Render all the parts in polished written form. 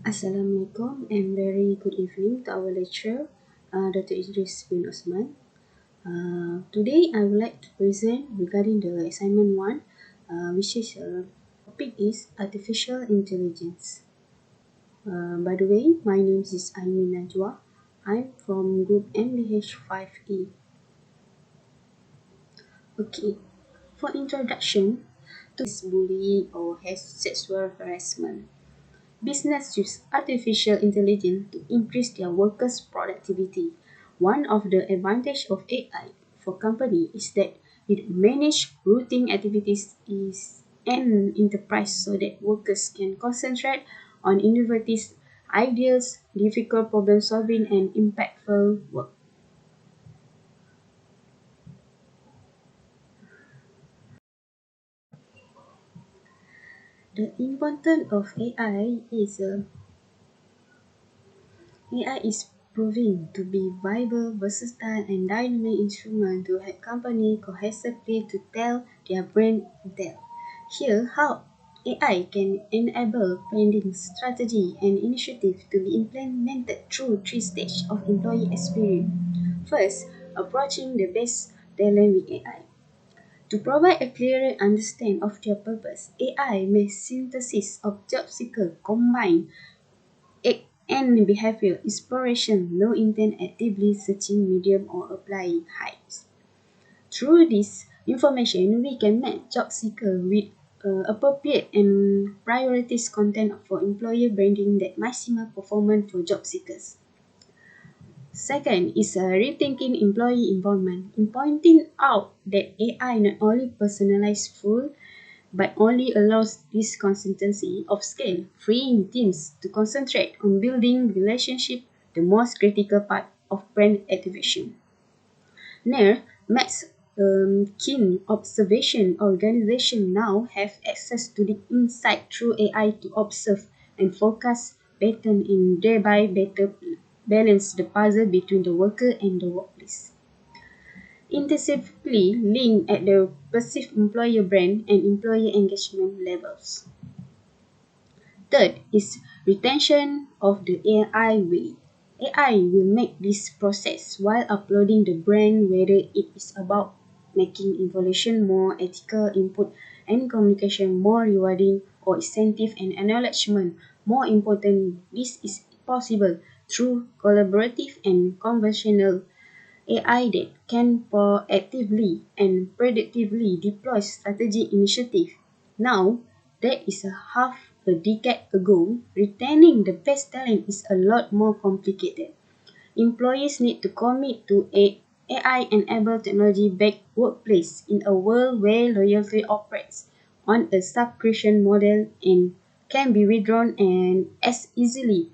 Assalamualaikum and very good evening to our lecturer, Dr. Idris bin Osman. Today I would like to present regarding the assignment 1, which is topic is artificial intelligence. By the way, my name is Aimin Najwa. I'm from group MBH 5E. Okay, for introduction to this bullying or sexual harassment. Business use artificial intelligence to increase their workers' productivity. One of the advantages of AI for company is that it manage routine activities and enterprise so that workers can concentrate on innovative ideas, difficult problem solving, and impactful work. The importance of AI is proving to be viable, versatile, and dynamic instrument to help companies cohesively to tell their brand tale. Here, how AI can enable branding strategy and initiative to be implemented through three stages of employee experience. First, approaching the best talent with AI. To provide a clearer understanding of their purpose, AI may synthesis of job seeker combine and behavior inspiration, low intent actively searching medium or applying hypes. Through this information, we can match job seeker with appropriate and priorities content for employer branding that maximum performance for job seekers. Second is rethinking employee involvement in pointing out that AI not only personalizes full but only allows this consistency of scale, freeing teams to concentrate on building relationship, the most critical part of brand activation. Near Matt's keen observation, organization now have access to the insight through AI to observe and forecast pattern and thereby better balance the puzzle between the worker and the workplace. Intensively linked at the perceived employer brand and employee engagement levels. Third is retention of the AI way. AI will make this process while uploading the brand whether it is about making evaluation more ethical input and communication more rewarding or incentive and acknowledgement more important. This is possible through collaborative and conventional AI that can proactively and predictively deploy strategic initiative. Now, that is a half a decade ago, retaining the best talent is a lot more complicated. Employees need to commit to a AI-enabled technology-backed workplace in a world where loyalty operates on a subscription model and can be withdrawn and as easily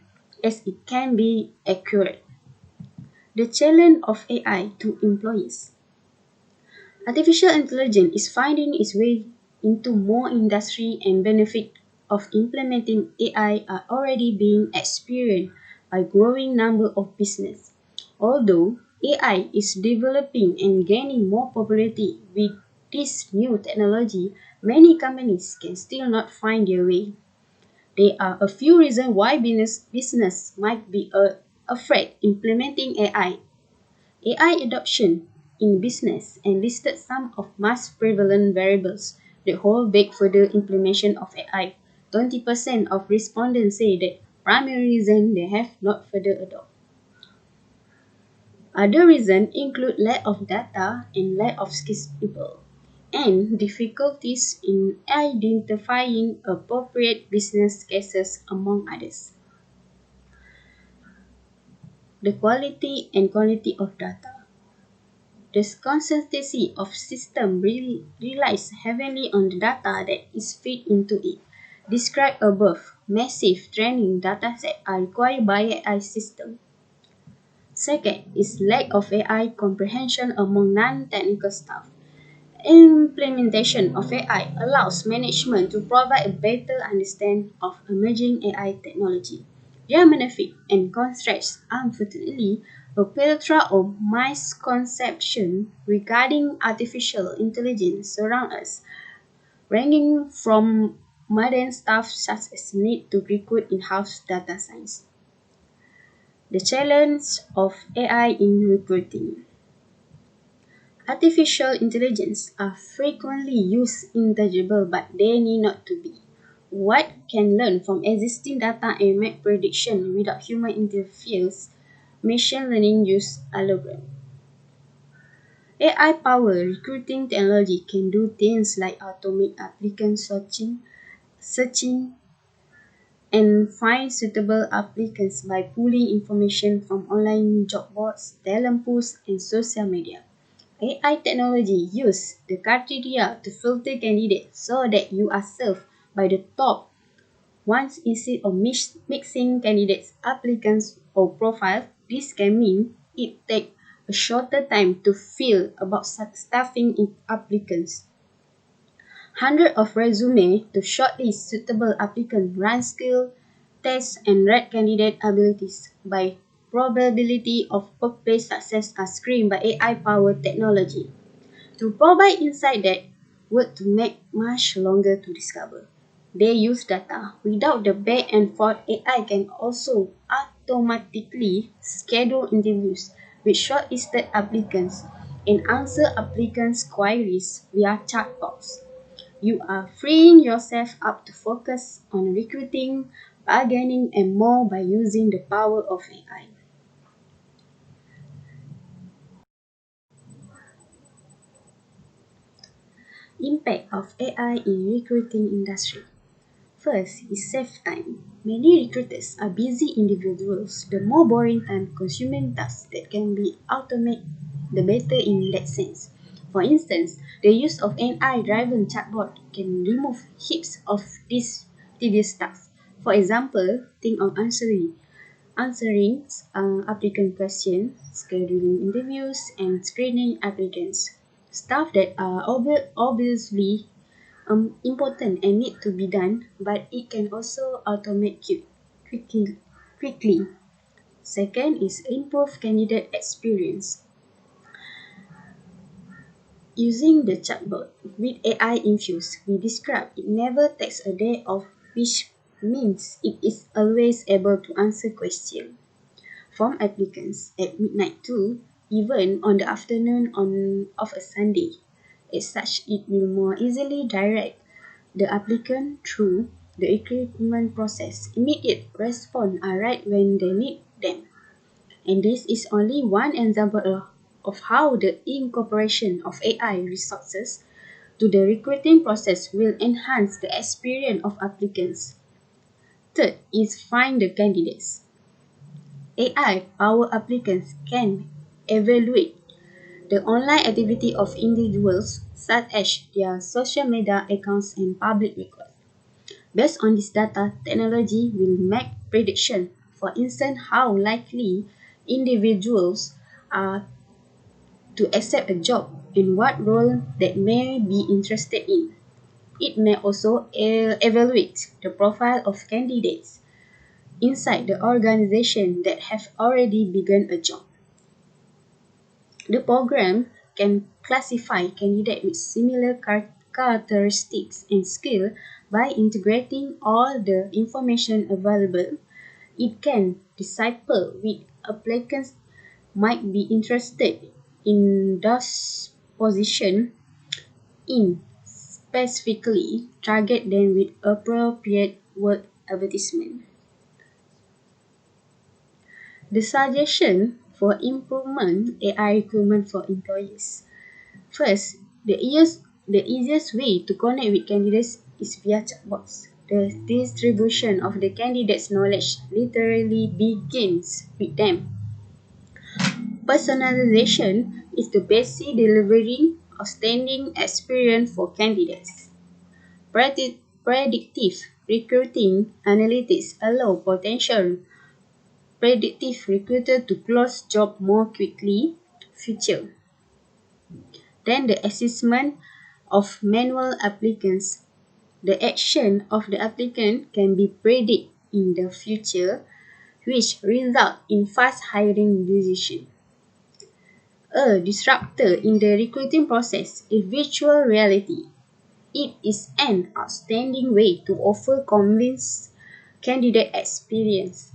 as it can be accurate. The challenge of AI to employees. Artificial intelligence is finding its way into more industry and benefit of implementing AI are already being experienced by growing number of business. Although AI is developing and gaining more popularity with this new technology, many companies can still not find their way. There are a few reasons why business might be afraid implementing AI. AI adoption in business and listed some of most prevalent variables that hold back further implementation of AI. 20% of respondents say that primary reason they have not further adopt. Other reasons include lack of data and lack of skilled people, and difficulties in identifying appropriate business cases among others. The quality and quality of data. The consistency of system relies heavily on the data that is fed into it. Described above, massive training dataset are required by AI system. Second is lack of AI comprehension among non-technical staff. Implementation of AI allows management to provide a better understanding of emerging AI technology. Their benefit and constraints, unfortunately, a plethora of misconceptions regarding artificial intelligence surround us, ranging from modern staff such as need to recruit in-house data science. The challenge of AI in recruiting. Artificial intelligence are frequently used interchangeable, but they need not to be. What can learn from existing data and make prediction without human interference? Machine learning use algorithm. AI-powered recruiting technology can do things like automate applicant searching and find suitable applicants by pulling information from online job boards, talent pools, and social media. AI technology use the criteria to filter candidates so that you are served by the top ones instead of mixing candidates, applicants, or profiles. This can mean it takes a shorter time to fill about staffing applicants. Hundreds of resumes to shortlist suitable applicants, run skill tests, and rate candidate abilities by probability of workplace success are screened by AI-powered technology to provide insight that would to make much longer to discover. They use data. Without the back and forth, AI can also automatically schedule interviews with shortlisted applicants and answer applicants' queries via chatbots. You are freeing yourself up to focus on recruiting, bargaining, and more by using the power of AI. Impact of AI in recruiting industry. First is save time. Many recruiters are busy individuals. The more boring time-consuming tasks that can be automated, the better in that sense. For instance, the use of AI-driven chatbot can remove heaps of these tedious tasks. For example, think of answering applicant questions, scheduling interviews, and screening applicants. Stuff that are obviously important and need to be done, but it can also automate quickly. Second is improve candidate experience. Using the chatbot with AI infused, we describe it never takes a day off, which means it is always able to answer questions from applicants at midnight too, even on the afternoon of a Sunday. As such, it will more easily direct the applicant through the recruitment process. Immediate response are right when they need them. And this is only one example of how the incorporation of AI resources to the recruiting process will enhance the experience of applicants. Third is find the candidates. AI powered applicants can evaluate the online activity of individuals such as their social media accounts and public records. Based on this data, technology will make prediction. For instance, how likely individuals are to accept a job and what role they may be interested in. It may also evaluate the profile of candidates inside the organization that have already begun a job. The program can classify candidates with similar characteristics and skills by integrating all the information available. It can decipher which applicants might be interested in those positions in specifically target them with appropriate work advertisement. The suggestion for improvement AI recruitment for employees. First, the easiest way to connect with candidates is via chatbots. The distribution of the candidate's knowledge literally begins with them. Personalization is the basic delivering outstanding experience for candidates. Predictive recruiting analytics allow potential predictive recruiter to close job more quickly. Feature. Then the assessment of manual applicants. The action of the applicant can be predicted in the future, which result in fast hiring decision. A disruptor in the recruiting process is virtual reality. it is an outstanding way to offer convinced candidate experience.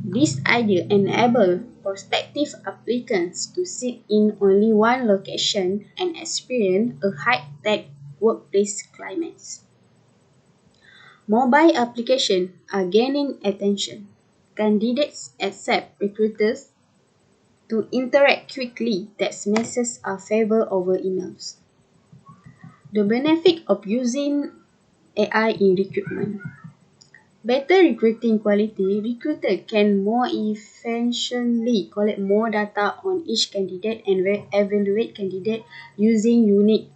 This idea enables prospective applicants to sit in only one location and experience a high-tech workplace climate. Mobile applications are gaining attention. Candidates accept recruiters to interact quickly. Text messages are favored over emails. The benefit of using AI in recruitment. Better recruiting quality, recruiter can more efficiently collect more data on each candidate and evaluate candidate using unique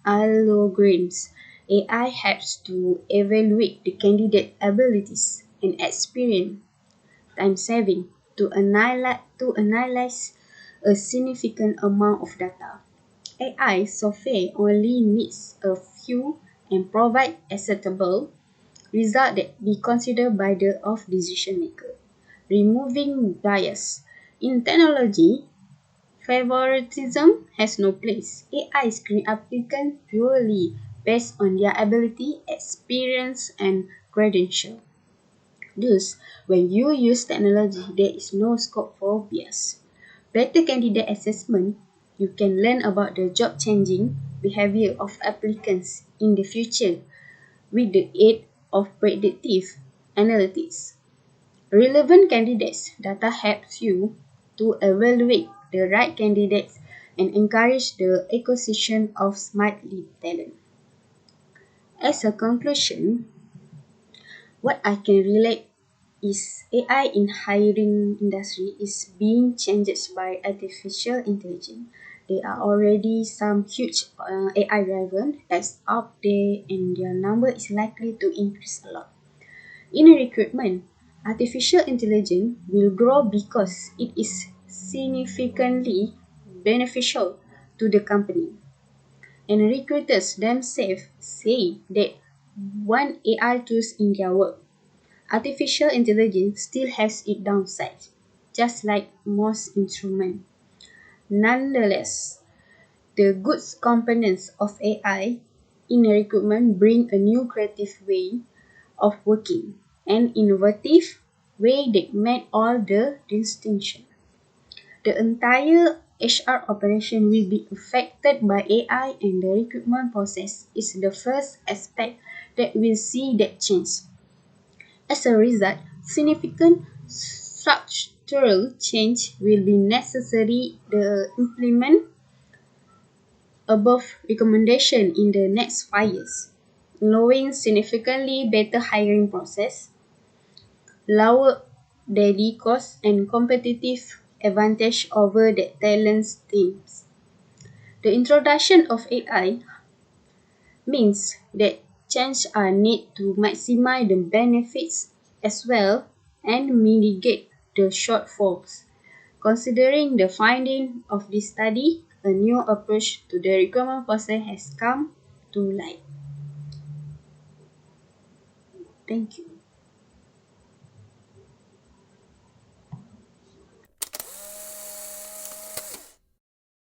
algorithms. AI helps to evaluate the candidate abilities and experience, time saving to analyze a significant amount of data. AI software only needs a few and provide acceptable result that be considered by the of decision maker. Removing bias. In technology, favoritism has no place. AI screen applicants purely based on their ability, experience, and credential. Thus, when you use technology, there is no scope for bias. Better candidate assessment, you can learn about the job-changing behavior of applicants in the future with the aid of predictive analytics. Relevant candidates data helps you to evaluate the right candidates and encourage the acquisition of smart lead talent. As a conclusion, what I can relate is AI in hiring industry is being changed by artificial intelligence. There are already some huge AI driven apps out there and their number is likely to increase a lot. In recruitment, artificial intelligence will grow because it is significantly beneficial to the company. And recruiters themselves say that want AI tools in their work. Artificial intelligence still has its downsides, just like most instruments. Nonetheless, the good components of AI in recruitment bring a new creative way of working, an innovative way that made all the distinction. The entire HR operation will be affected by AI and the recruitment process is the first aspect that will see that change. As a result, significant structural change will be necessary to implement above recommendation in the next 5 years, allowing significantly better hiring process, lower daily costs, and competitive advantage over the talent teams. The introduction of AI means that changes are needed to maximize the benefits as well and mitigate the shortfalls. Considering the finding of this study, a new approach to the recruitment process has come to light. Thank you.